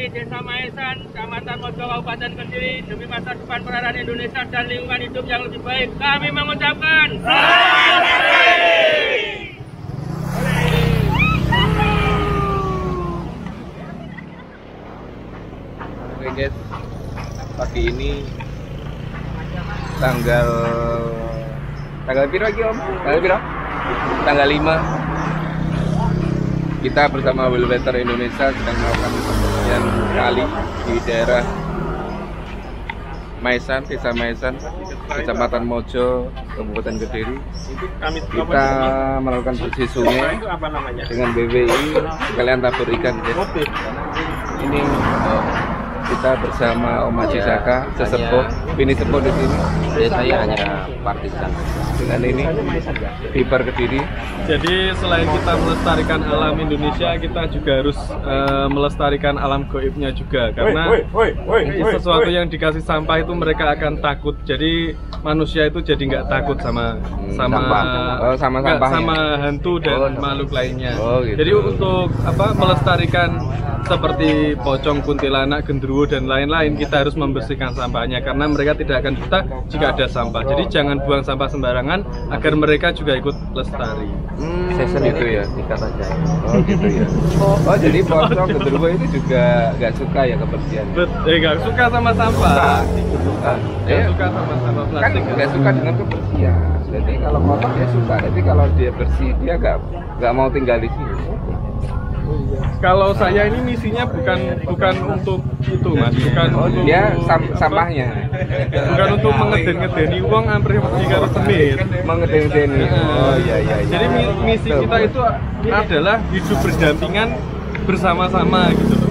Desa Maesan, Kecamatan Mojo, Kabupaten Kediri, demi masa depan perairan Indonesia dan lingkungan hidup yang lebih baik, kami mengucapkan Oke guys, pagi ini tanggal piro lagi Om? Tanggal piro? Tanggal 5. Kita bersama Wellbetter Indonesia sedang melakukan pembersihan kali di daerah Maesan, Desa Maesan, Kecamatan Mojo, Kabupaten Kediri. Kita melakukan bersih sungai dengan BWI sekalian tabur ikan. Ini kita bersama Om Haji Saka, sesepuh, ini sepuh di sini. Saya hanya partisan. Dengan ini Viper Kediri. Jadi selain kita melestarikan alam Indonesia, kita juga harus melestarikan alam gaibnya juga, karena sesuatu yang dikasih sampah itu mereka akan takut. Jadi manusia itu jadi nggak takut sama hantu dan makhluk lainnya. Gitu. Jadi untuk melestarikan seperti pocong, kuntilanak, genderuwo dan lain-lain, kita harus membersihkan sampahnya karena mereka tidak akan betah jika ada sampah. Jadi jangan buang sampah sembarangan agar mereka juga ikut lestari. Season itu ya, tingkat aja. Oh gitu ya. Oh jadi pocong, genderuwo itu juga nggak suka ya kebersihan? Nggak suka sama sampah. Nggak suka sama sampah Kan plastik. nggak suka dengan kebersihan. Jadi kalau kotor dia suka. Jadi kalau dia bersih dia nggak mau tinggal di sini. Kalau saya ini misinya bukan untuk itu Mas, bukan untuk dia sampahnya. Bukan untuk mengeden-ngedeni uang hampir jika menit. Mengeden-ngedeni. Oh iya. Jadi misi kita itu adalah hidup berdampingan bersama-sama gitu loh.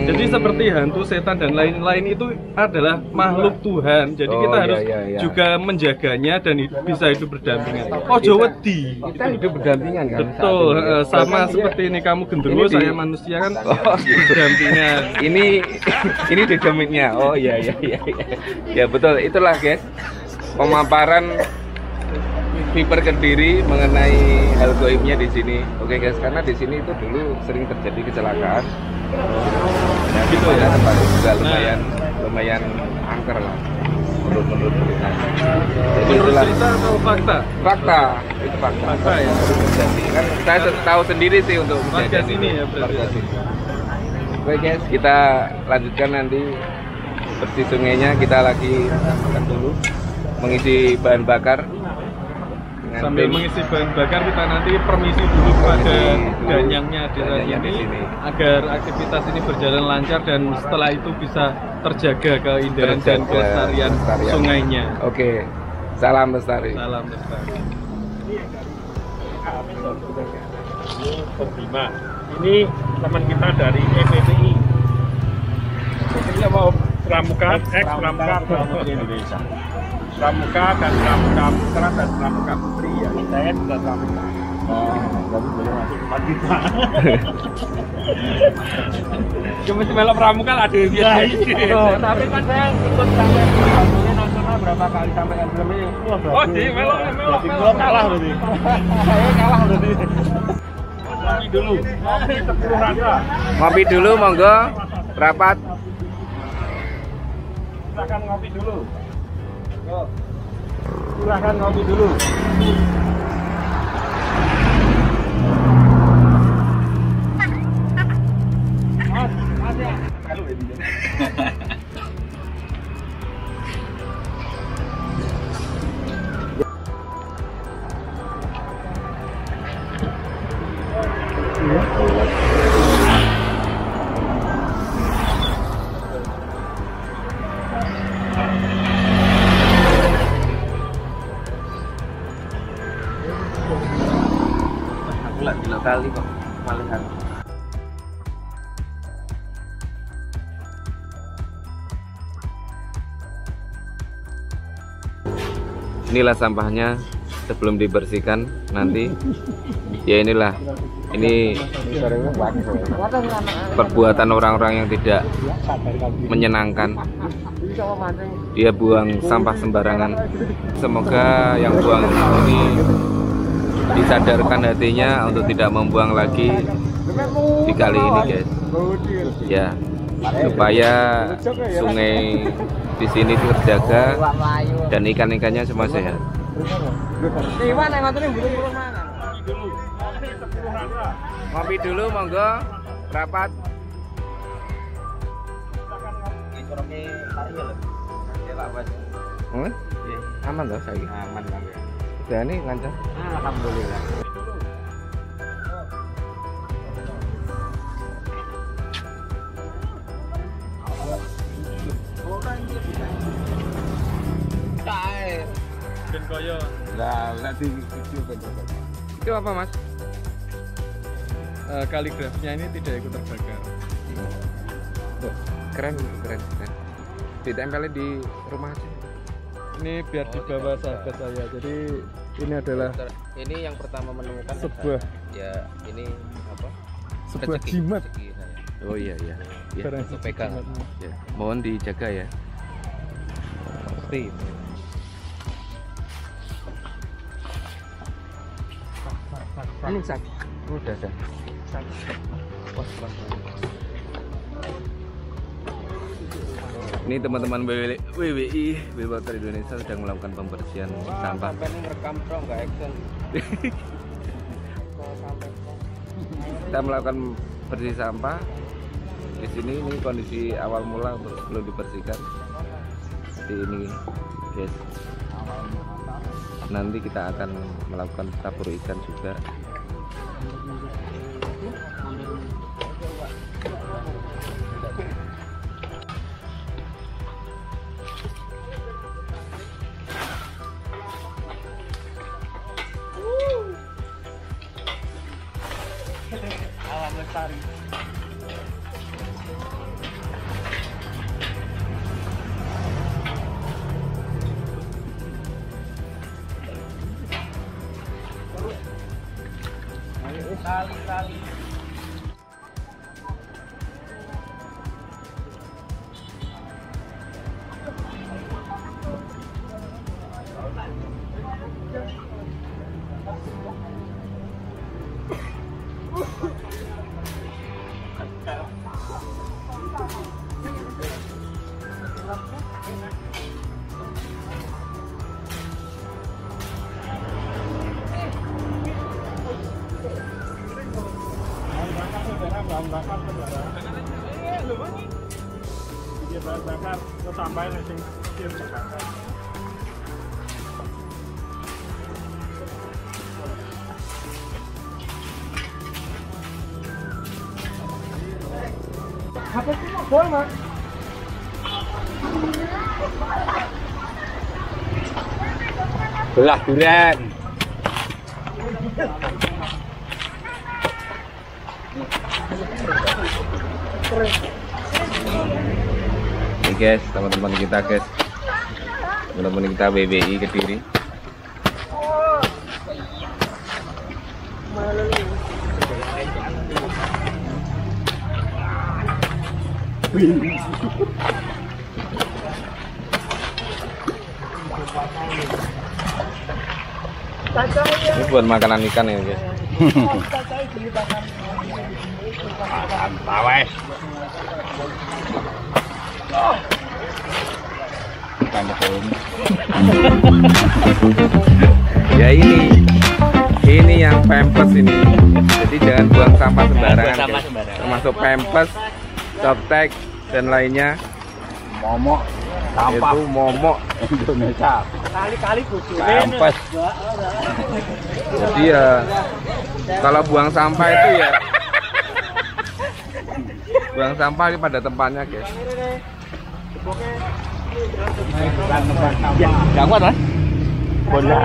Jadi seperti hantu, setan dan lain-lain itu adalah makhluk Tuhan. Jadi kita harus juga menjaganya dan bisa hidup berdampingan. Ojo wedi. Kita hidup berdampingan kan? Betul, sama seperti ini kamu genderuwo, saya manusia kan berdampingan. Ini dedemiknya. Oh iya. Ya betul, itulah guys pemaparan Viper Kediri mengenai hal gaibnya di sini. Oke guys, karena di sini itu dulu sering terjadi kecelakaan. Ya, gitu ya, tempat juga lumayan angker lah menurut berita. Jadi itulah cerita atau fakta? Fakta, itu fakta. Fakta ya. Jadi kan saya tahu sendiri sih untuk Warga sini ya berarti. Warga sini. Oke guys, kita lanjutkan nanti bersih sungainya. Kita lagi makan dulu, mengisi bahan bakar. Sambil mengisi bahan bakar, kita nanti permisi dulu kepada danyangnya desa ini agar aktivitas ini berjalan lancar dan setelah itu bisa terjaga keindahan dan kelestarian sungainya. Oke, salam lestari. Salam lestari. Ini teman kita dari EPPI. Ini mau Pramuka, Pramuka Indonesia. Pramuka dan Pramuka Putra dan Pramuka Putri ya. Saya juga Pramuka. Tapi boleh masuk tempat kita. Cuma melok Pramuka ada yang biasa. Tapi kan saya ikut sampai kampanye nasional berapa kali sampai kan belum ini. Oh di melok. Kalah berarti. Saya kalah berarti. Ngopi dulu. Ngopi 10 rasa. Ngopi dulu monggo. Rapat. Silakan ngopi dulu. Silahkan ngopi dulu. Mas ya. Gila kali kok malihan. Inilah sampahnya sebelum dibersihkan nanti. Ya inilah, ini perbuatan orang-orang yang tidak menyenangkan. Dia buang sampah sembarangan. Semoga yang buang ini disadarkan hatinya untuk tidak membuang lagi di kali ini guys. Ya, supaya sungai di sini terjaga dan ikan-ikannya semua sehat. Ngopi dulu, monggo. Rapat. Aman loh saya. Aman kan. Udah nih lancar. Alhamdulillah. Ben koyo. Lah, di video itu apa, Mas? Kaligrafinya ini tidak ikut terbakar. Keren. Ditempelin di rumah aja. Ini biar dibawa sahabat saya. Jadi ini adalah Ini yang pertama menemukan sebuah ya ini apa? sebuah Rezeki. jimat. Rezeki saya. Oh iya. Barang Itu pegang. Ya. Mohon dijaga ya. Pasti. Ini sakit. Udah dah. Ini teman-teman WWI Water Indonesia sedang melakukan pembersihan sampah. Sampai ini rekam dong, nggak action. Kita melakukan bersih sampah di sini. Ini kondisi awal mula belum dibersihkan seperti ini, guys. Nanti kita akan melakukan tabur ikan juga. Alam lestari. Kali. Bakar dia bakar terus tambahin sing kecil bakar. Apa sih mau bol, Mas? Belah durian. Ini guys, teman-teman kita guys, teman-teman kita WWI Kediri. Ini buat makanan ikan ya guys. Tawes. Ya ini yang pempes ini. Jadi jangan buang sampah sembarangan. Termasuk pempes, softtek dan lainnya. Momok sampah Itu momok Indonesia. Kali-kali pempes. Jadi ya kalau buang sampah itu ya buang sampah ini pada tempatnya guys. Jangan lah. Bola.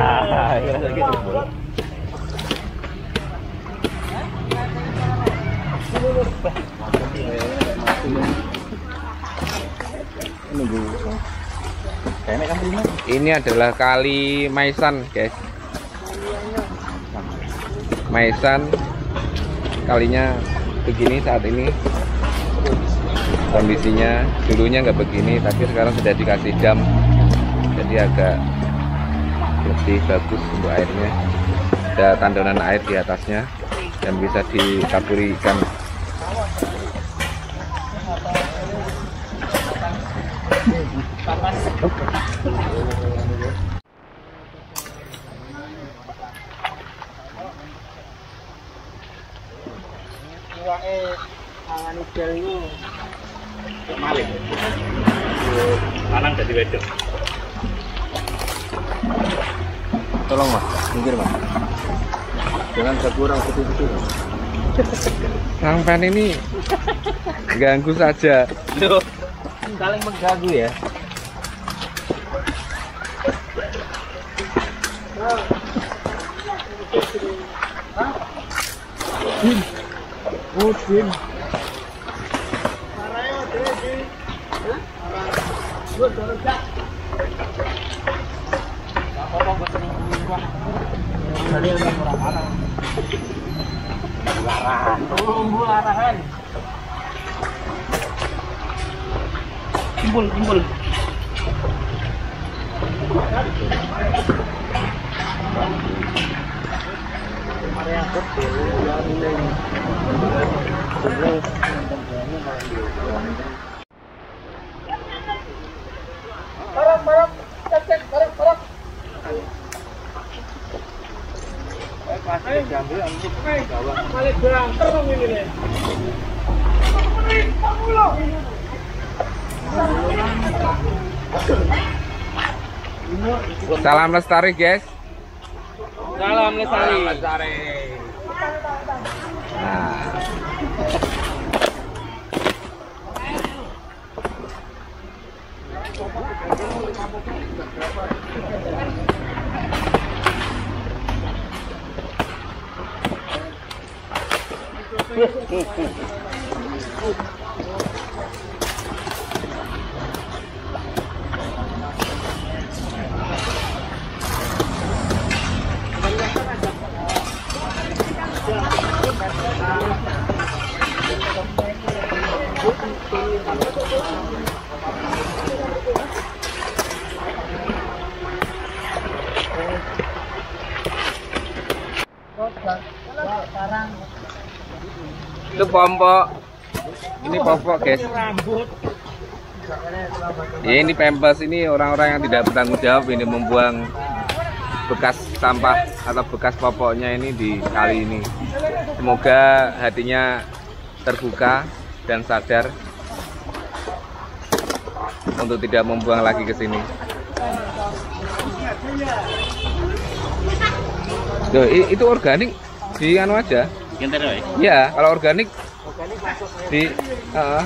Ini adalah kali Maisan guys. Maisan kalinya begini saat ini kondisinya. Dulunya nggak begini, tapi sekarang sudah dikasih dam, jadi agak lebih bagus untuk airnya. Ada tanduran air di atasnya dan bisa ditaburi ikan. Maling. Lanang jadi wedok. Tolong mas, minggir mas. Jangan kurang putih-putih. Sampan ini ganggu saja. Loh, saling mengganggu ya. Timbul. Salam lestari, guys. Salam lestari. Nah. Itu pompok. Ini pompok, guys. Ya, ini Pampers, ini orang-orang yang tidak bertanggung jawab ini membuang bekas sampah atau bekas popoknya ini di kali ini. Semoga hatinya terbuka dan sadar untuk tidak membuang lagi ke sini. Tuh, itu organik di anu aja. Ya, kalau organik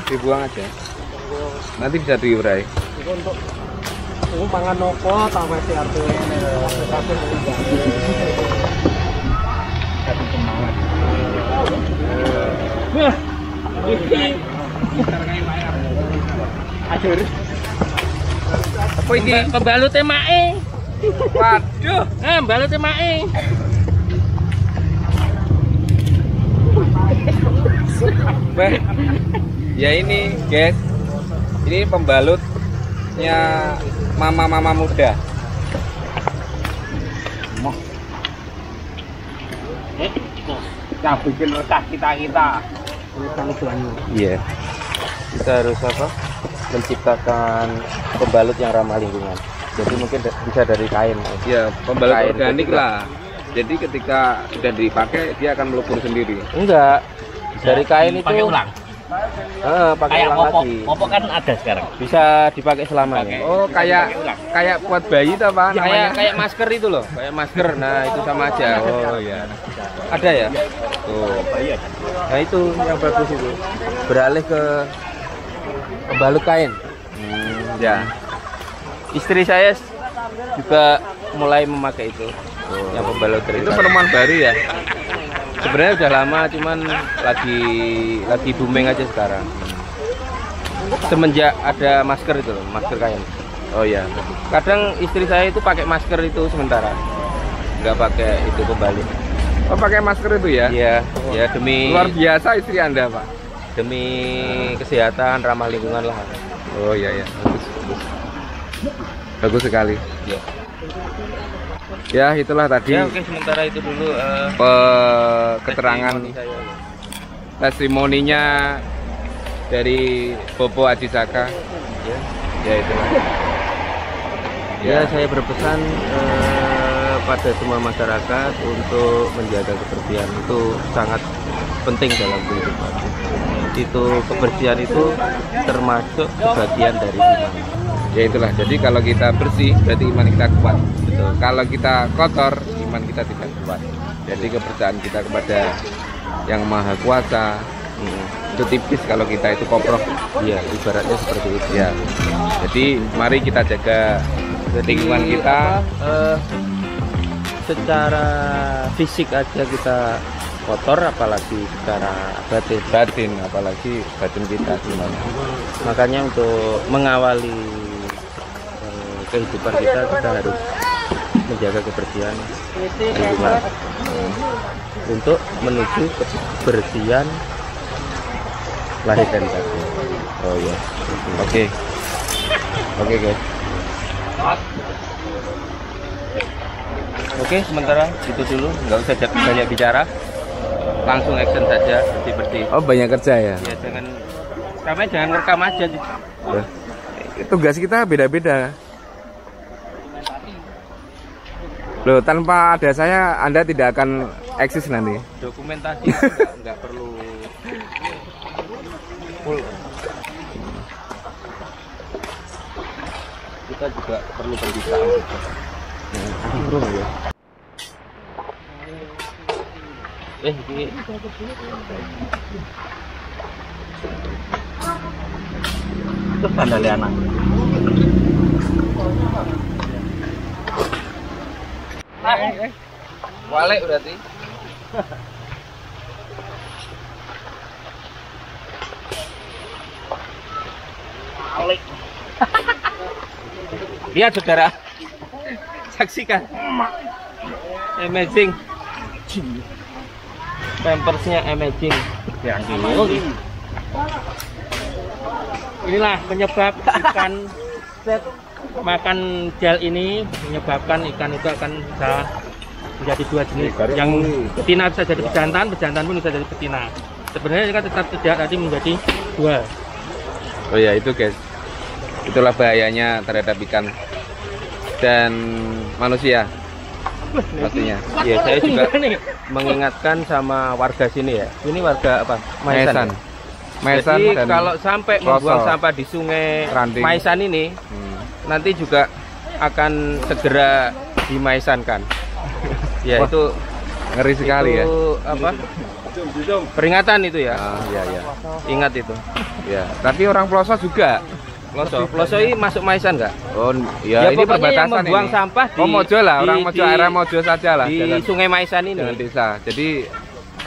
dibuang aja. Nanti bisa diurai. Untuk pangan nopo tambah si artu ini. Ajur. Apa ini? Pembalut mae. Waduh, Balut mae. Ya ini, guys. Ini pembalutnya mama-mama muda. Kita bikin resah kita. Iya. Kita harus apa? Menciptakan pembalut yang ramah lingkungan. Jadi mungkin bisa dari kain. Ya, pembalut Kain organik ketika- lah. Jadi ketika sudah dipakai dia akan melebur sendiri. Enggak. Dari kain itu Pakai ulang. pakai Kayak ulang popok. lagi. Popok kan ada sekarang. Bisa dipakai selamanya. Oh, kayak buat bayi itu apa namanya? Kayak masker itu loh, kayak masker. Nah, itu sama aja. Oh ya. Ada ya? Tuh. Nah, itu yang bagus itu. Beralih ke pembalut kain. Ya. Istri saya juga mulai memakai itu. Yang pembalut dari Itu kain. penemuan baru ya. Sebenarnya udah lama, cuman lagi booming aja sekarang. Semenjak ada masker itu loh, masker kain. Oh ya. Kadang istri saya itu pakai masker itu sementara, nggak pakai itu pembalut. Oh, pakai masker itu ya? Iya, ya demi Luar biasa istri Anda, Pak. demi kesehatan, ramah lingkungan lah. Oh iya ya. Bagus sekali. Ya. Ya, itulah tadi Ya oke, sementara itu dulu keterangan testimoni saya. testimoninya dari Bobo Ajisaka. Ya. Ya itulah. Ya, saya berpesan pada semua masyarakat untuk menjaga kebersihan itu sangat penting dalam kehidupan. Itu kebersihan itu termasuk sebagian dari iman. Ya itulah, jadi kalau kita bersih berarti iman kita kuat. Betul. Kalau kita kotor, iman kita tidak kuat. Jadi kepercayaan kita kepada Yang Maha Kuasa itu tipis kalau kita itu koproh. Ya, ibaratnya seperti itu. Ya. Jadi mari kita jaga lingkungan kita. Secara fisik aja kita kotor, apalagi secara batin, apalagi batin kita gimana. Makanya untuk mengawali kehidupan kita harus menjaga kebersihan lingkungan untuk menuju kebersihan lahir dan batin. Oh ya, oke guys. Oke, sementara itu dulu, nggak usah banyak bicara, langsung action saja, bersih. Oh, banyak kerja ya? Ya, jangan rekam aja. Tugas kita beda-beda. Loh, tanpa ada saya, Anda tidak akan eksis nanti. Dokumentasi nggak perlu full. Kita juga perlu pembicaraan juga. Ya. Ini itu tanda anak. Walik berarti. Walik. Lihat saudara, saksikan, amazing, pampersnya amazing. Inilah penyebab ikan makan gel ini menyebabkan ikan itu akan bisa menjadi dua jenis. Yang betina bisa jadi pejantan, pejantan pun bisa jadi betina. Sebenarnya kan tetap tidak tadi menjadi dua. Oh ya itu guys, itulah bahayanya terhadap ikan dan manusia pastinya. Ya, saya juga mengingatkan sama warga sini ya. Ini warga apa? Maisan. Jadi dan kalau sampai membuang sampah di sungai Ranting. Maisan ini, nanti juga akan segera dimaisankan. Ya. Wah, itu ngeri sekali itu, ya. Apa? Peringatan itu ya. Iya ya. Ingat itu. Ya. Tapi orang pelosok juga. Pelosok ini masuk Maisan nggak? Oh ya, ini perbatasan membuang ini. sampah di Mojo lah, orang Mojo, area Mojo saja lah. Di Sungai Maisan ini. Dengan desa. Jadi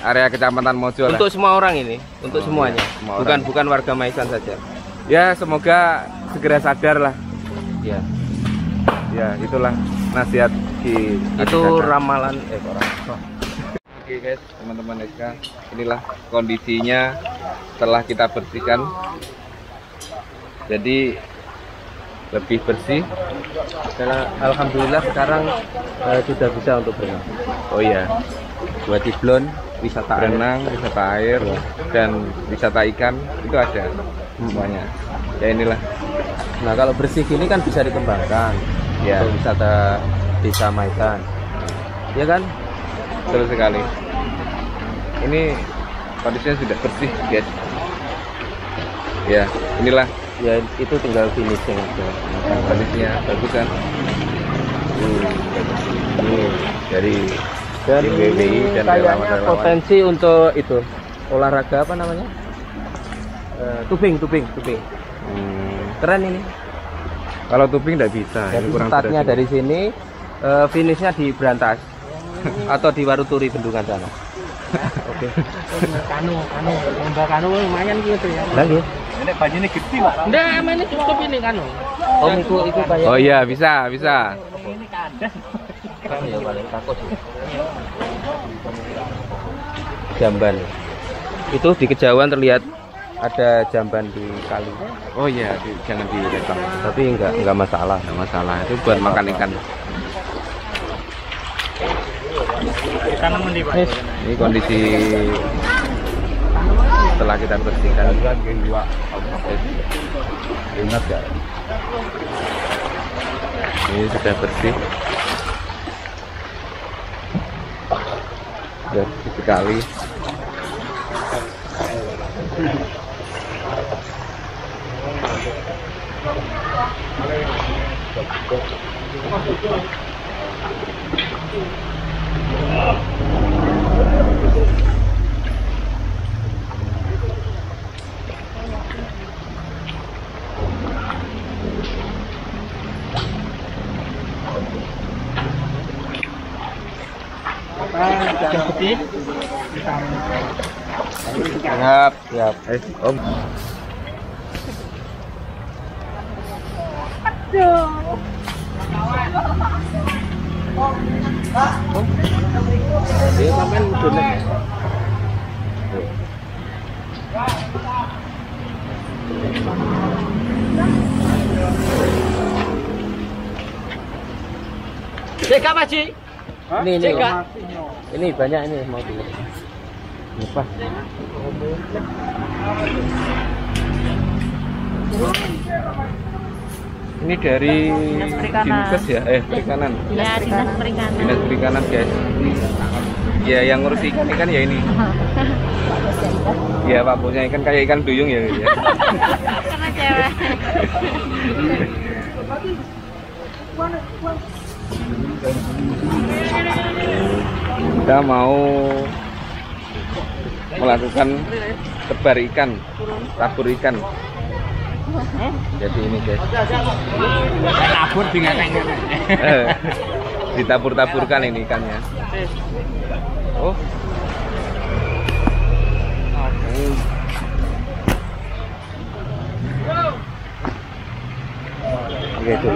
area kecamatan Mojo lah. Untuk semua orang ini, untuk semuanya. Ya, semua bukan warga Maisan saja. Ya, semoga segera sadar lah. Ya. Ya, itulah nasihat di itu ramalan orang. Oke guys, teman-teman SK, inilah kondisinya setelah kita bersihkan. Jadi lebih bersih. Karena alhamdulillah sekarang sudah bisa untuk berenang. Oh iya, buat ciblon, wisata berenang, wisata air, dan wisata ikan itu ada semuanya. Ya inilah. Nah kalau bersih ini kan bisa dikembangkan. Ya. Untuk wisata desa Maisan. Ya kan? Betul sekali. Ini kondisinya sudah bersih guys. Ya, inilah. Ya itu tinggal finishing aja. Kondisinya bagus kan? Ini dari BWI dan kayaknya potensi untuk itu olahraga apa namanya? Tubing. Keren ini. Kalau tubing tidak bisa. Jadi startnya dari sini, finishnya di Brantas atau di Waruturi Bendungan sana. Oke. Kanu lumayan gitu ya. Lagi. Ini bajunya gede, Pak. Nggak, ini cukup ini kanu. Oh, itu kayak. Oh iya, bisa. Ini kandas. Ya paling takut sih. Jamban. Itu di kejauhan terlihat ada jamban di kali. Oh iya, jangan direkam. Tapi enggak masalah. Enggak masalah. Itu buat makan ikan. Ini kondisi setelah kita bersihkan. Ingat ya. Ini sudah bersih. Sudah bersih sekali. Siap, siap. Om. Dia sampean mudune. Cekak Pak Ji. Ini banyak ini mau dulu. Apa? Ini dari Dinkes ya? Perikanan. Ya, dinas perikanan. Dinas perikanan guys. Ya yang ngurus ikan ya ini. Ya Pak punya ikan kayak ikan duyung ya. Ya. Sama cewek. Kita mau melakukan tebar ikan, tabur ikan. Jadi ini guys. Tabur dengan Ditabur-taburkan ini ikannya. Oh. Oke, tuh.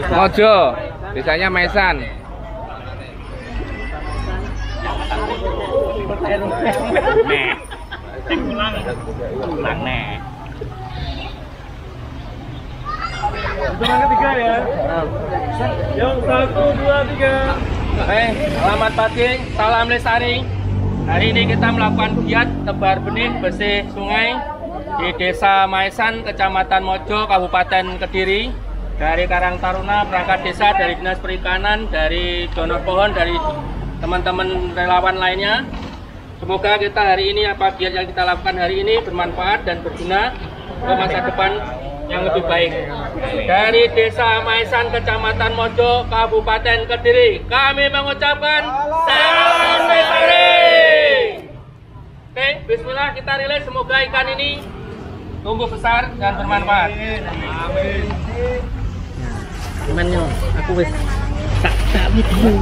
Mojo, desanya Mesan. Ulang nih. Hitungan ketiga ya. Yang 1, 2, 3. Selamat pagi, salam lestari. Hari ini kita melakukan giat tebar benih bersih sungai di Desa Maesan, Kecamatan Mojo, Kabupaten Kediri. Dari Karang Taruna, perangkat desa, dari Dinas Perikanan, dari donor pohon, dari teman-teman relawan lainnya. Semoga kita hari ini, apa giat yang kita lakukan hari ini bermanfaat dan berguna untuk masa depan yang lebih baik. Dari Desa Maesan, Kecamatan Mojo, Kabupaten Kediri, kami mengucapkan salam lestari. Oke, bismillah, kita rilis, semoga ikan ini tumbuh besar dan bermanfaat. Amin. Gimana aku wes tak video.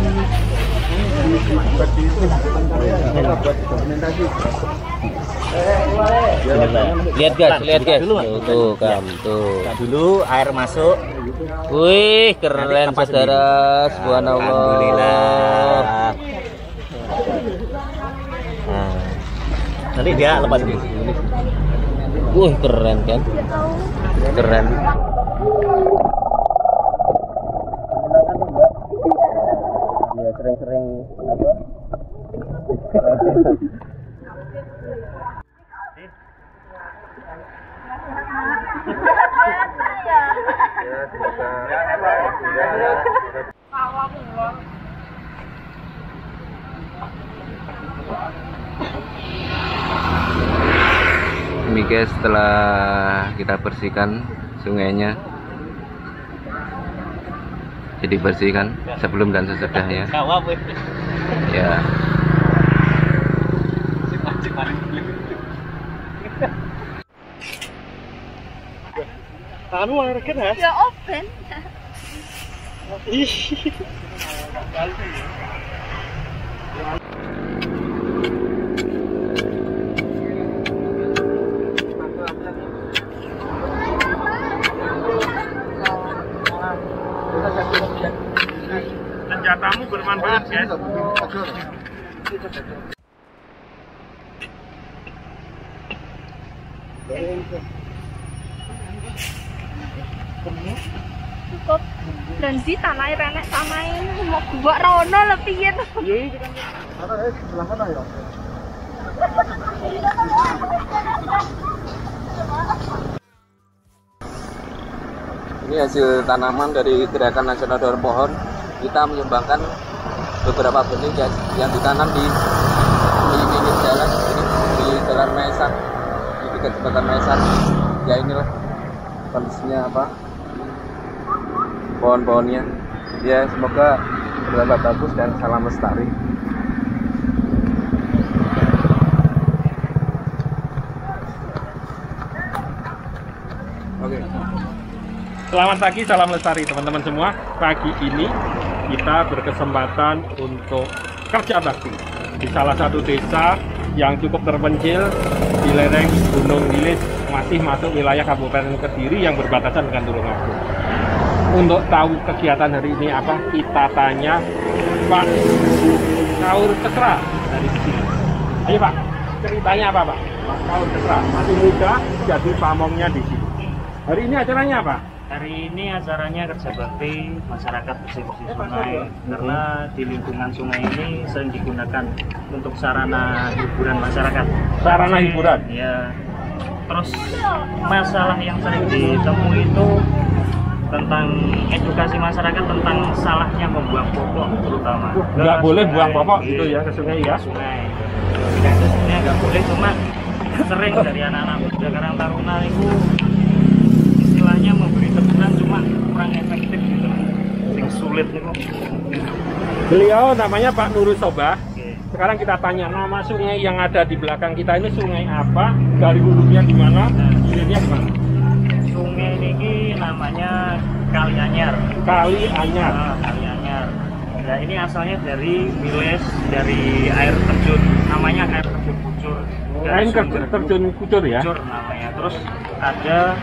Lihat guys, tuh kan, tuh. Dulu air masuk. Wih, keren saudara, subhanallah. Alhamdulillah. Nah, nanti dia lepas ini. Keren kan? Keren. Ya sering-sering apa? Ini guys, setelah kita bersihkan sungainya, jadi bersihkan sebelum dan sesudahnya. Ya. Anu air kan ya? Ya open. wisatamu bermanfaat ya. Cukup. Dan di tanah renek tamain mau gua rono lepian. Ini hasil tanaman dari Gerakan Nasional Daur Pohon. Kita menyumbangkan beberapa benih yang ditanam di pinggir jalan ini, di Jalan Maesan, di dekat jembatan Maesan. Ya inilah kondisinya apa pohon-pohonnya. Ya semoga bertambah bagus dan salam lestari. Oke. Selamat pagi, salam lestari teman-teman semua. Pagi ini kita berkesempatan untuk kerja bakti di salah satu desa yang cukup terpencil di lereng Gunung Wilis, masih masuk wilayah Kabupaten Kediri yang berbatasan dengan Tulungagung. Untuk tahu kegiatan hari ini apa, kita tanya Pak Kaur Kesra dari sini. Ayo Pak, ceritanya apa Pak? Pak Kaur Kesra masih muda, jadi pamongnya di sini. Hari ini acaranya apa? Hari ini acaranya kerja bakti masyarakat bersih-bersih sungai, karena di lingkungan sungai ini sering digunakan untuk sarana hiburan masyarakat. Sarana hiburan? Ya. Terus masalah yang sering ditemui itu tentang edukasi masyarakat tentang salahnya membuang popok, terutama. Nggak boleh buang popok gitu ya ke sungai ya? Sungai. Tidak sebenarnya nggak boleh, cuma sering dari anak-anak muda Karang Taruna itu istilahnya memberi teguran cuma kurang efektif gitu, yang sulit nih. Beliau namanya Pak Nurul Sobah. Sekarang kita tanya nama sungai yang ada di belakang kita ini sungai apa, dari hulunya gimana, hilirnya gimana? Sungai ini namanya Kali Anyar. Kali Anyar. Kali Anyar. Nah ini asalnya dari Wilis, dari air terjun, namanya air terjun Kucur. Air terjun Kucur ya? Kucur namanya. Terus ada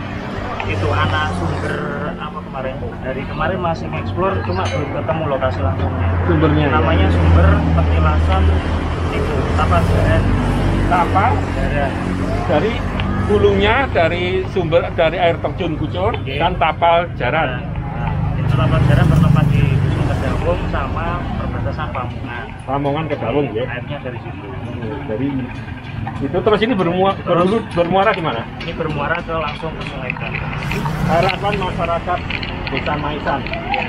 itu anak sumber apa kemarin, dari kemarin masih mengeksplor cuma belum ketemu lokasi langsungnya. Sumbernya namanya ya? Sumber petilasan itu Tapal Jaran. Tapal Jaran. Dari hulunya dari sumber dari air terjun Kucur dan Tapal Jaran. Nah, itu Tapal Jaran bertempat di Dusun Kedawung sama perbatasan Pamungan. Pamungan Kedawung ya. Airnya dari situ. Dari itu terus ini bermuara gimana? Ini bermuara ke langsung ke Sungai Brantas. Harapan masyarakat Desa Maesan. Ya.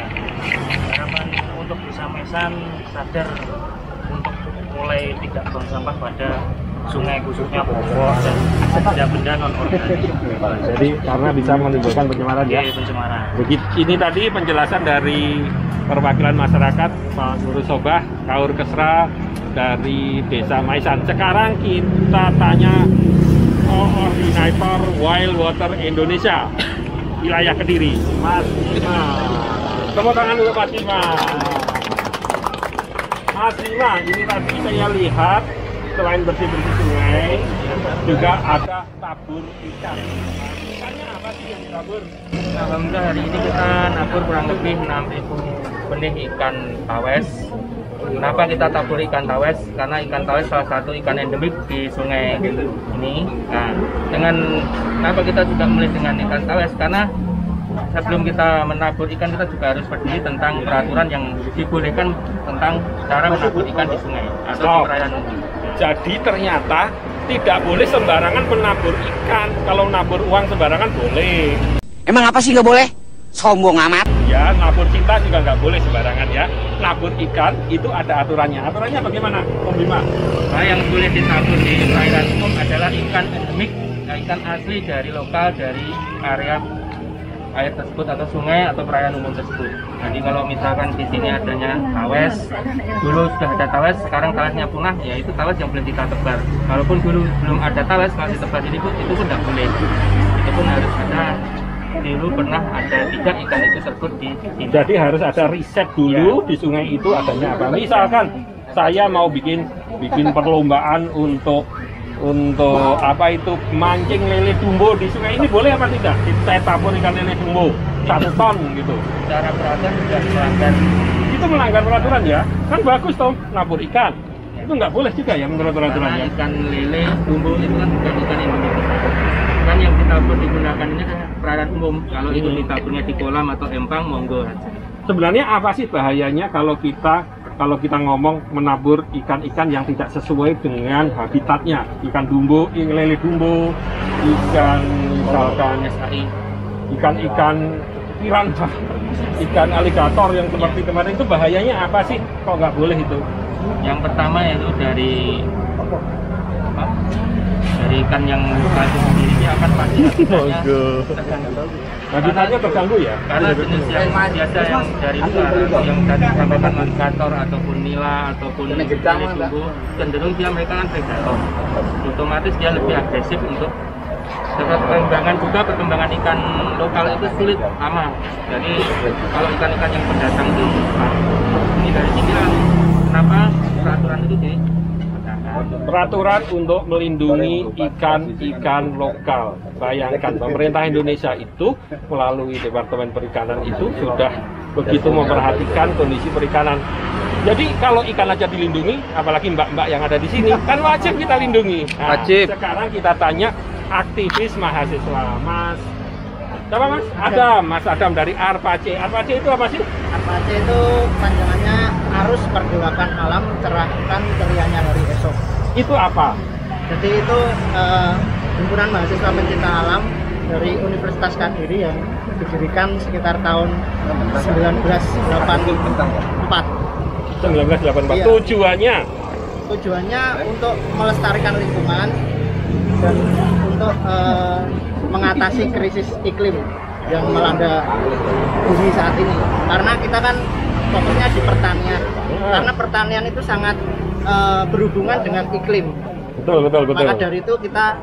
Harapan untuk Desa Maesan sadar untuk mulai tidak buang sampah pada sungai, khususnya popok dan benda-benda non organik. Jadi karena bisa menimbulkan pencemaran ya. Pencemaran. Begitu. Ini tadi penjelasan dari perwakilan masyarakat Pak Nurul Sobah Kaur Kesra dari Desa Maesan. Sekarang kita tanya koordinator Wild Water Indonesia wilayah Kediri, Mas Bima. Tepuk tangan dulu Mas Bima. Mas Bima, ini tadi saya lihat selain bersih-bersih sungai juga ada tabur ikan. Ikannya apa sih yang ditabur? Alhamdulillah hari ini kita nabur kurang lebih 6.000 benih ikan tawes. Kenapa kita tabur ikan tawes? Karena ikan tawes salah satu ikan endemik di sungai ini. Nah, kenapa kita juga memilih dengan ikan tawes? Karena sebelum kita menabur ikan, kita juga harus peduli tentang peraturan yang dibolehkan tentang cara menabur ikan di sungai atau di perairan umum. Jadi ternyata tidak boleh sembarangan menabur ikan. Kalau nabur uang sembarangan boleh. Emang apa sih nggak boleh? Sombong amat. Ya, nabur cinta juga nggak boleh sembarangan ya. Nabur ikan itu ada aturannya. Aturannya bagaimana, Om Bima? Nah, yang boleh ditabur di perairan umum adalah ikan endemik, ikan asli dari lokal dari area air tersebut atau sungai atau perairan umum tersebut. Jadi kalau misalkan di sini adanya tawes, dulu sudah ada tawes, sekarang tawesnya punah, ya itu tawes yang boleh kita tebar. Kalaupun dulu belum ada tawes, kalau ditebar ini pun itu pun tidak boleh. Itu pun harus ada, dulu pernah ada 3 ikan itu tersebut di sini. Jadi harus ada riset dulu di sungai itu adanya apa. Misalkan saya mau bikin perlombaan untuk apa itu mancing lele dumbo di sungai ini boleh apa tidak? Saya tabur ikan lele dumbo 1 ton gitu. Secara peraturan sudah dilanggar. Itu itu melanggar peraturan ya. Kan bagus toh nabur ikan. Itu nggak boleh juga ya menurut peraturannya. Ikan lele, dumbo itu kan bukan ikan Indonesia. Kan yang ditabur digunakan ini kan perairan umum. Kalau itu ditaburnya di kolam atau empang, monggo aja. Sebenarnya apa sih bahayanya kalau kita ngomong menabur ikan-ikan yang tidak sesuai dengan habitatnya? Ikan dumbo, lele dumbo, ikan misalkan ikan-ikan piranha, ikan aligator yang seperti kemarin, itu bahayanya apa sih? Kok nggak boleh itu? Yang pertama yaitu dari ikan yang mati sendiri dia akan pasti habitatnya terganggu ya? Karena jenis yang biasa yang dari luar, yang tadi disampaikan alligator ataupun nila ataupun dumbo, cenderung mereka kan predator, otomatis dia lebih agresif untuk perkembangan ikan lokal itu sulit, lama. Jadi kalau ikan-ikan yang pendatang itu ini dari sini kenapa peraturan itu sih? Peraturan untuk melindungi ikan-ikan lokal. Bayangkan pemerintah Indonesia itu melalui Departemen Perikanan itu sudah begitu memperhatikan kondisi perikanan. Jadi kalau ikan aja dilindungi, apalagi mbak-mbak yang ada di sini, kan wajib kita lindungi. Nah, wajib. Sekarang kita tanya aktivis mahasiswa, Mas. Siapa Mas? Adam, Mas Adam dari ARPACE. ARPACE itu apa sih? ARPACE itu panjangannya Arus Pergerakan Alam Cerahkan Cerianya Hari Esok. Itu apa? Jadi itu himpunan mahasiswa pencinta alam dari Universitas Kediri yang didirikan sekitar tahun 1984. 1984. Iya. Tujuannya untuk melestarikan lingkungan dan untuk mengatasi krisis iklim yang melanda bumi saat ini. Karena kita kan fokusnya di pertanian. Karena pertanian itu sangat berhubungan dengan iklim. Betul. Maka dari itu kita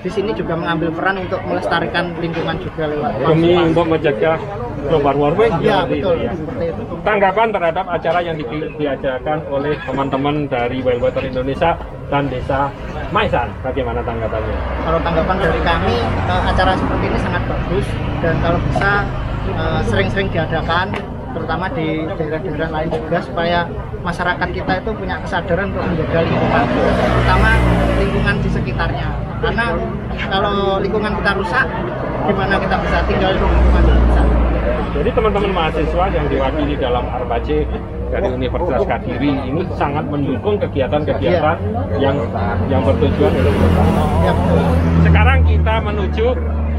di sini juga mengambil peran untuk melestarikan lingkungan juga lewat demi untuk mencegah global warming. Ya, betul. Ya. Seperti itu. Tanggapan terhadap acara yang diajarkan oleh teman-teman dari Wild Water Indonesia dan Desa Maisan, bagaimana tanggapannya? Kalau tanggapan dari kami, acara seperti ini sangat bagus dan kalau bisa sering-sering diadakan, terutama di daerah-daerah lain juga, supaya masyarakat kita itu punya kesadaran untuk menjaga lingkungan, terutama lingkungan di sekitarnya. Karena kalau lingkungan kita rusak, gimana kita bisa tinggal di lingkungan yang rusak? Jadi teman-teman mahasiswa yang diwakili dalam ARPACE dari Universitas Kediri ini sangat mendukung kegiatan-kegiatan yang bertujuan untuk bersama. Sekarang kita menuju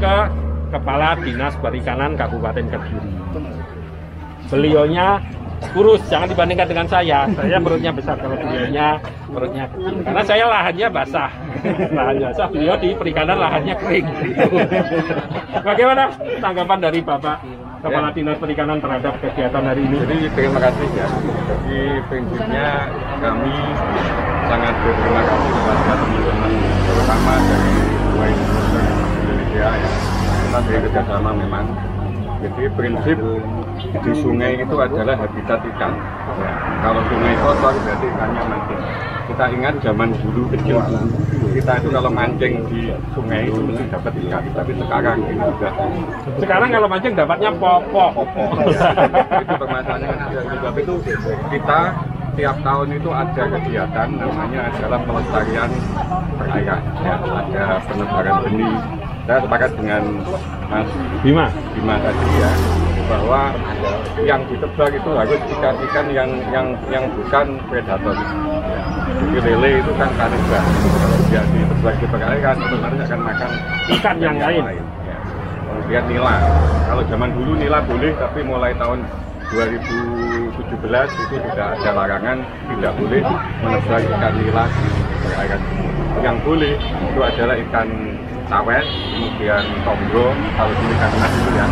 ke Kepala Dinas Perikanan Kabupaten Kediri. Beliaunya kurus, jangan dibandingkan dengan saya. Saya perutnya besar, kalau beliaunya perutnya kecil. Karena saya lahannya basah. Beliau di perikanan lahannya kering. Bagaimana tanggapan dari Bapak Kepala Dinas Perikanan terhadap kegiatan hari ini? Jadi terima kasih ya. Jadi prinsipnya kami sangat berterima kasih kepada teman-teman, terutama dari Wild Water Indonesia ya. Kita dari kerjasama memang. Jadi prinsip di sungai itu adalah habitat ikan. Ya, kalau sungai kotor berarti ikannya mati. Kita ingat zaman dulu kecil kita itu kalau mancing di sungai itu mesti dapat ikan. Tapi sekarang ini sudah. Sekarang kalau mancing dapatnya popok. Itu permasalahannya. Sebab itu kita tiap tahun itu ada kegiatan namanya adalah pelestarian perairan. Ya, ada penebaran benih. Saya sepakat dengan Mas Bima tadi ya, bahwa yang ditebak itu harus ikan-ikan yang bukan predator. Jadi lele itu kan kanibal. Kalau dia ditebak di perairan, otomatis akan makan ikan yang lain. Ya. Kemudian nila. Kalau zaman dulu nila boleh, tapi mulai tahun 2017 itu sudah ada larangan, tidak boleh menebak ikan nila di perairan. Yang boleh itu adalah ikan tawet, kemudian tombro, kalau ini ikan mas itu ya.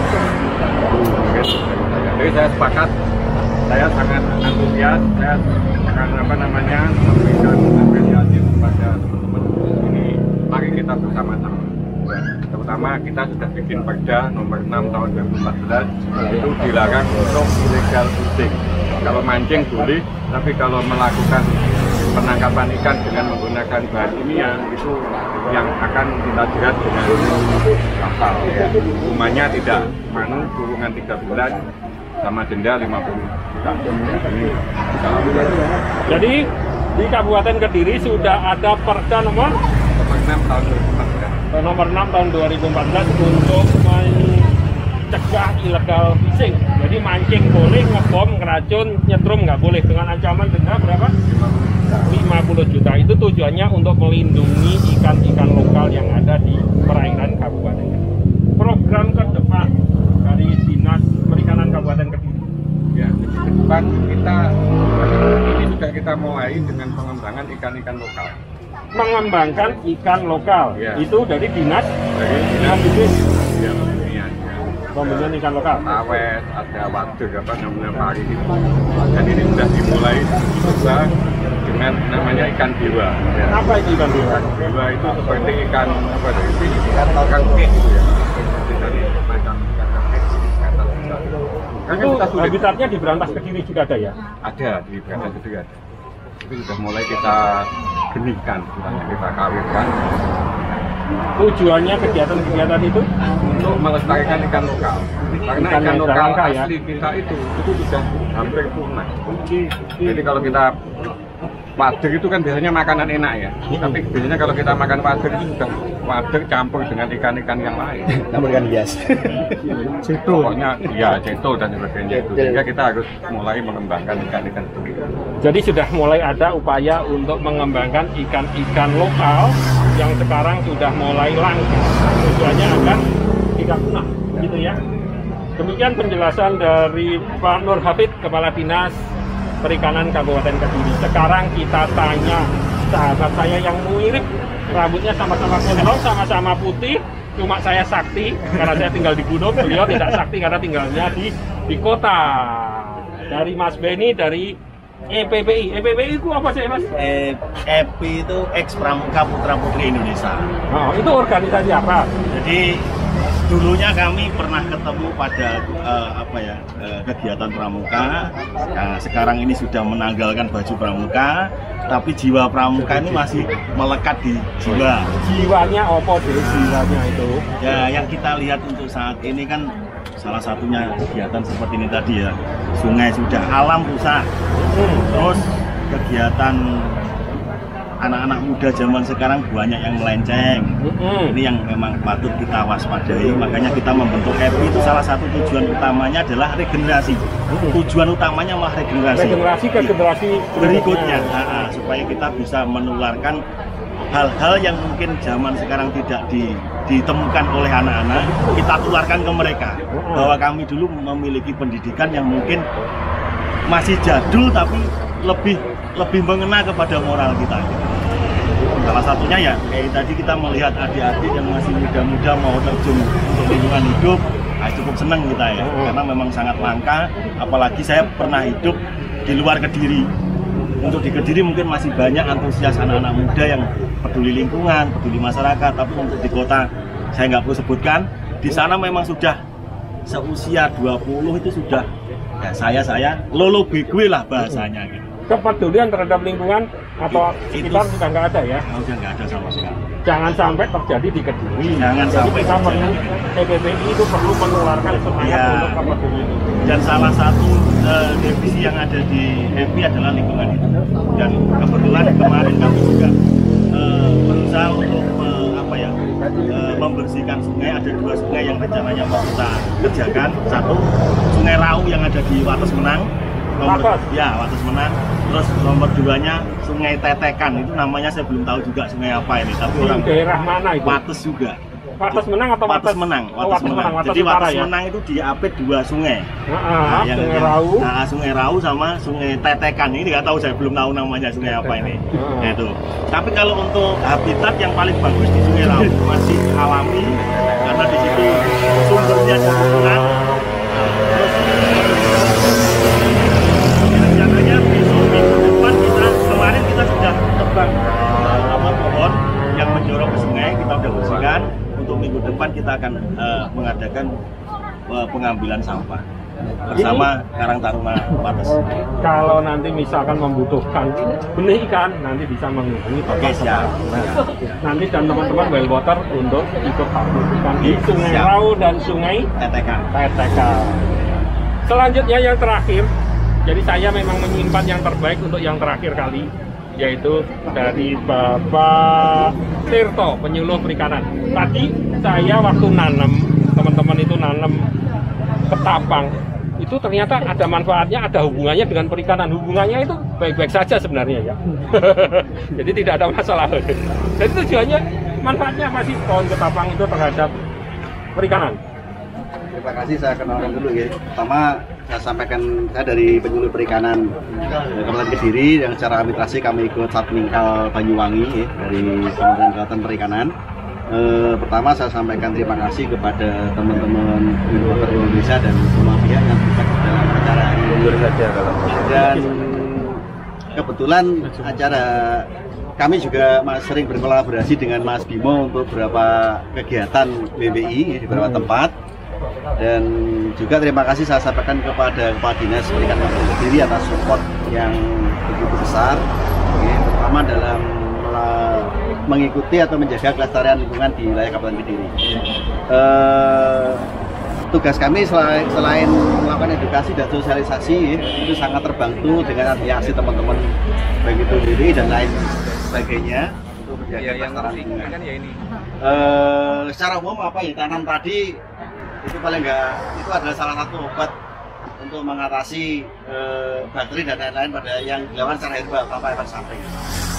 Jadi saya sepakat, saya sangat antusias, saya akan memberikan apresiasi kepada teman-teman ini. Mari kita bersama-sama. Terutama kita sudah bikin Perda nomor 6 tahun 2014 itu dilarang untuk illegal fishing. Kalau mancing boleh, tapi kalau melakukan penangkapan ikan dengan menggunakan bahan kimia itu yang akan kita jerat dengan pasal. Hukumannya tidak kurungan 3 bulan sama denda 50 Jadi di Kabupaten Kediri sudah ada Perda nomor 6 tahun 2014 untuk mencegah illegal fishing. Jadi mancing boleh, ngebom, ngeracun, nyetrum nggak boleh dengan ancaman denda berapa? 50 juta. Itu tujuannya untuk melindungi ikan-ikan lokal yang ada di perairan Kabupaten Kediri. Program ke depan dari Dinas Perikanan Kabupaten Kediri. Ya, ke depan kita ini sudah kita mulai dengan pengembangan ikan-ikan lokal. Mengembangkan ikan lokal, ya. Itu dari Dinas Ya, pembelian. Pembelian ikan lokal. Awet, ada waduk apa namanya pari itu. Dan ini sudah dimulai juga dengan namanya ikan dewa. Ya. Apa itu ikan dewa? Dewa itu seperti ikan apa itu? Ikan kek gitu ya. Dari macam ikan kek itu habitatnya di Berantas Kediri juga ada ya? Ada di Berantas Kediri ada. Itu sudah mulai kita benihkan, kita kawinkan. Tujuannya kegiatan-kegiatan itu untuk melestarikan ikan lokal. Karena ikan lokal asli kita itu sudah hampir punah. Jadi kalau kita waduk itu kan biasanya makanan enak ya. Tapi biasanya kalau kita makan waduk itu sudah waduk campur dengan ikan-ikan yang lain. Namun ikan hias. Ceto. Pokoknya ya ceto dan sebagainya itu. Sehingga kita harus mulai mengembangkan ikan-ikan itu. Jadi sudah mulai ada upaya untuk mengembangkan ikan-ikan lokal yang sekarang sudah mulai langka. Tujuannya agar tidak punah, gitu ya. Demikian penjelasan dari Pak Nur Hafid, Kepala Dinas Perikanan Kabupaten Kediri. Sekarang kita tanya sahabat saya yang mirip, rambutnya sama-sama gondrong, sama-sama putih, cuma saya sakti karena saya tinggal di gunung, beliau tidak sakti karena tinggalnya di kota. Dari Mas Beni dari EPPI. EPPI itu apa sih Mas? EPI itu Ex Pramuka Putra Putri Indonesia. Oh, itu organisasi apa? Jadi dulunya kami pernah ketemu pada kegiatan pramuka. Nah, sekarang ini sudah menanggalkan baju pramuka, tapi jiwa pramuka ini masih melekat di jiwa. Jiwanya apa sih jiwanya itu? Ya, yang kita lihat untuk saat ini kan salah satunya kegiatan seperti ini tadi ya. Sungai sudah alam rusak. Terus kegiatan anak-anak muda zaman sekarang banyak yang melenceng. Ini yang memang patut kita waspadai. Makanya kita membentuk EPI itu salah satu tujuan utamanya adalah regenerasi. Tujuan utamanya malah regenerasi. Regenerasi ke generasi berikutnya, supaya kita bisa menularkan hal-hal yang mungkin zaman sekarang tidak ditemukan oleh anak-anak, kita tularkan ke mereka. Bahwa kami dulu memiliki pendidikan yang mungkin masih jadul tapi lebih mengena kepada moral kita. Salah satunya ya kayak tadi kita melihat adik-adik yang masih muda-muda mau terjun untuk lingkungan hidup, cukup senang kita ya, karena memang sangat langka. Apalagi saya pernah hidup di luar Kediri. Untuk di Kediri mungkin masih banyak antusias anak-anak muda yang peduli lingkungan, peduli masyarakat. Tapi untuk di kota saya nggak perlu sebutkan. Di sana memang sudah seusia 20 itu sudah ya saya lolo begue lah bahasanya gitu. Kepedulian terhadap lingkungan atau sekitar sudah nggak ada ya? Sudah nggak ada sama sekali. Jangan sampai terjadi di Kediri. Jangan sampai kita perlu EPPI itu perlu menularkan semangat untuk kepedulian. Dan salah satu divisi yang ada di EPI adalah lingkungan hidup. Dan kebetulan kemarin kami juga berusaha untuk membersihkan sungai. Ada 2 sungai yang rencananya mau kita kerjakan. Satu, Sungai Rau yang ada di Wates Menang. Wates Menang. Terus nomor 2-nya Sungai Tetekan. Itu namanya saya belum tahu juga sungai apa ini. Tapi orang daerah mana itu? Wates juga. Wates Menang atau Wates Menang? Wates Menang. Jadi Wates Menang itu diapit 2 sungai. Yang Sungai Rau. Sungai Rau sama Sungai Tetekan. Ini nggak tahu, saya belum tahu namanya sungai apa ini. Nah, itu. Tapi kalau untuk habitat yang paling bagus di Sungai Rau masih alami karena di situ sumbernya cukup tenang. Terus rencananya besok minggu depan kemarin kita sudah tebang pohon yang menjorok ke sungai, kita sudah bersihkan. Untuk minggu depan kita akan mengadakan pengambilan sampah bersama Karang Taruna Wates. Kalau nanti misalkan membutuhkan benih ikan, nanti bisa menghubungi Oke, siap. Nanti dan teman-teman well water untuk ikut partisipasi di Sungai Rau dan Sungai Tetekan. Selanjutnya yang terakhir, Jadi saya memang menyimpan yang terbaik untuk yang terakhir kali, yaitu dari Bapak Tirto, penyuluh perikanan. Tadi saya waktu nanam, teman-teman itu nanam ketapang, itu ternyata ada manfaatnya, ada hubungannya dengan perikanan. Hubungannya itu baik-baik saja sebenarnya ya. Jadi tidak ada masalah. Jadi tujuannya, manfaatnya masih pohon ketapang itu terhadap perikanan. Terima kasih, saya kenalkan dulu ya. Pertama, saya sampaikan, saya dari penyuluh perikanan Kabupaten Kediri yang secara administrasi kami ikut Satmingkal Banyuwangi ya, dari Kementerian Kelautan Perikanan. Pertama saya sampaikan terima kasih kepada teman-teman Wildwater Indonesia dan semua pihak yang terlibat dalam acara hari ini. Dan kebetulan acara kami juga sering berkolaborasi dengan Mas Bimo untuk beberapa kegiatan BBI di beberapa tempat. Dan juga terima kasih saya sampaikan kepada Kepala Dinas Perikanan Kediri atas support yang begitu besar, terutama dalam mengikuti atau menjaga kelestarian lingkungan di wilayah Kabupaten Kediri. Tugas kami selain melakukan edukasi dan sosialisasi itu sangat terbantu dengan aksi teman-teman baik itu diri dan lain sebagainya untuk menjaga kelestarian lingkungan. Kan ya ini. Secara umum apa ya, tanam tadi itu paling enggak, itu adalah salah satu obat untuk mengatasi bakteri dan lain-lain pada yang dilakukan secara herbal tanpa efek samping.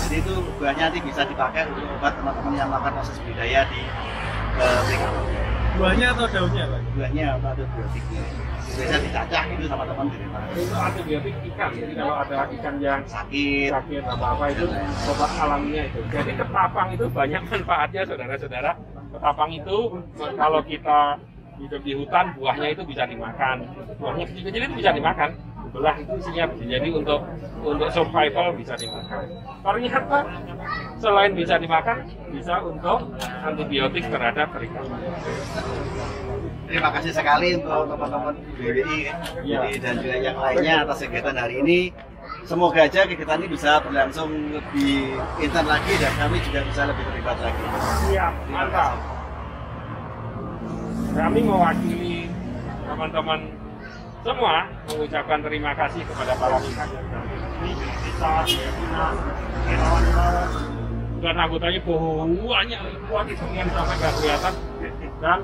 Jadi itu buahnya nanti bisa dipakai untuk obat teman-teman yang melakukan proses budidaya di perikanan. Buahnya atau daunnya, Pak? Buahnya atau antibiotiknya. Bisa dicacah gitu sama teman di rumah. Itu antibiotik ikan, jadi kalau ada ikan yang sakit apa itu obat alaminya itu. Jadi ketapang itu banyak manfaatnya, saudara-saudara. Ketapang itu kalau kita hidup di hutan, buahnya itu bisa dimakan. Buahnya kecil-kecil itu bisa dimakan. Itulah itu isinya. Jadi untuk survival bisa dimakan. Ternyata selain bisa dimakan, bisa untuk antibiotik terhadap perikanan. Terima kasih sekali untuk teman-teman BBI dan juga yang lainnya atas kegiatan hari ini. Semoga aja kegiatan ini bisa berlangsung lebih intens lagi dan kami juga bisa lebih terlibat lagi. Siap, mantap. Kami mewakili teman-teman semua mengucapkan terima kasih kepada para pihak yang ini, kita, relawan-relawan, dan anggotanya banyak ribuan yang sampai nggak kelihatan, dan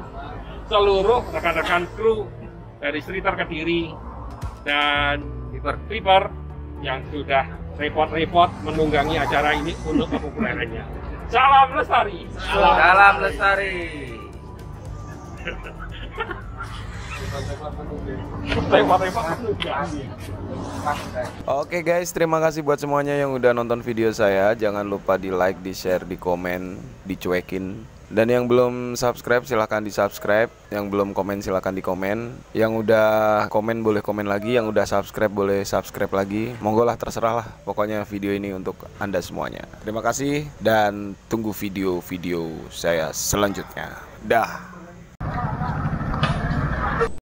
seluruh rekan-rekan kru dari Streeter Kediri dan Viper yang sudah repot-repot menunggangi acara ini untuk kepopulerannya. Salam lestari. Salam lestari. Oke guys, terima kasih buat semuanya yang udah nonton video saya. Jangan lupa di like, di share, di komen, dicuekin. Dan yang belum subscribe silahkan di subscribe. Yang belum komen silahkan di komen. Yang udah komen boleh komen lagi. Yang udah subscribe boleh subscribe lagi. Monggo lah, terserah lah. Pokoknya video ini untuk Anda semuanya. Terima kasih dan tunggu video-video saya selanjutnya. Dah.